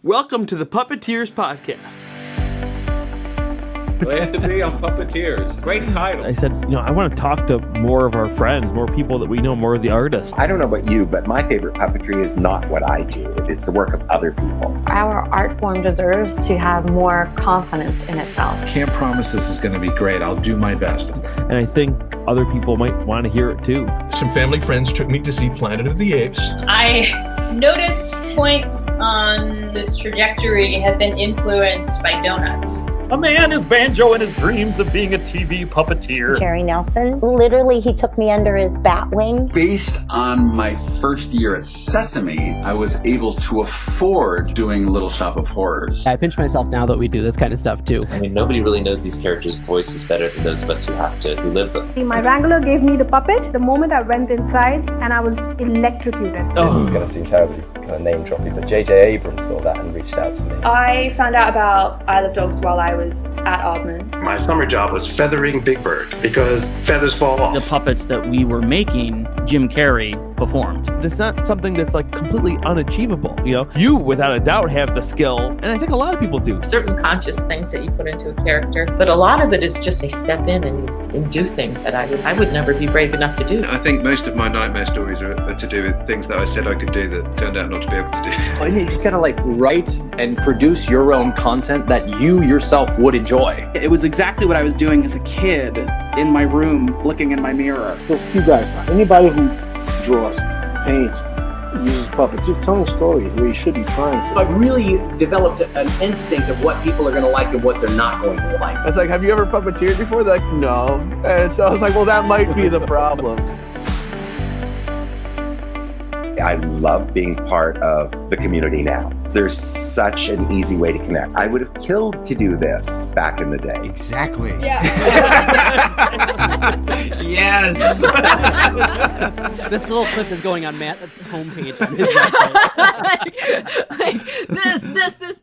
Welcome to the Puppeteers podcast. Glad to be on Puppeteers. Great title. I said, I want to talk to more of our friends, more people that we know, more of the artists. I don't know about you, but my favorite puppetry is not what I do. It's the work of other people. Our art form deserves to have more confidence in itself. Can't promise this is going to be great. I'll do my best. And I think other people might want to hear it too. Some family friends took me to see Planet of the Apes. I noticed points on this trajectory have been influenced by donuts. A man is banjo in his dreams of being a TV puppeteer. Jerry Nelson. Literally, he took me under his bat wing. Based on my first year at Sesame, I was able to afford doing Little Shop of Horrors. I pinch myself now that we do this kind of stuff too. I mean, nobody really knows these characters' voices better than those of us who live them. My wrangler gave me the puppet the moment I went inside, and I was electrocuted. This is going to seem terribly kind of name droppy, but J.J. Abrams saw that and reached out to me. I found out about Isle of Dogs while I was at Aardman. My summer job was feathering Big Bird because feathers fall off. The puppets that we were making, Jim Carrey performed. It's not something that's like completely unachievable. You without a doubt have the skill, and I think a lot of people do. Certain conscious things that you put into a character, but a lot of it is just they step in and do things that I would never be brave enough to do. I think most of my nightmare stories are to do with things that I said I could do that turned out not to be able to do. Well, you just gotta write and produce your own content that you yourself would enjoy. It was exactly what I was doing as a kid in my room, looking in my mirror. Just you guys, anybody who draws, paints, uses puppets, you're telling stories where you should be trying to. I've really developed an instinct of what people are going to like and what they're not going to like. It's like, have you ever puppeteered before? They're like, no. And so I was like, well, that might be the problem. I love being part of the community now. There's such an easy way to connect. I would have killed to do this back in the day. Exactly. Yeah. Yes. This little clip is going on Matt's homepage on his website. this.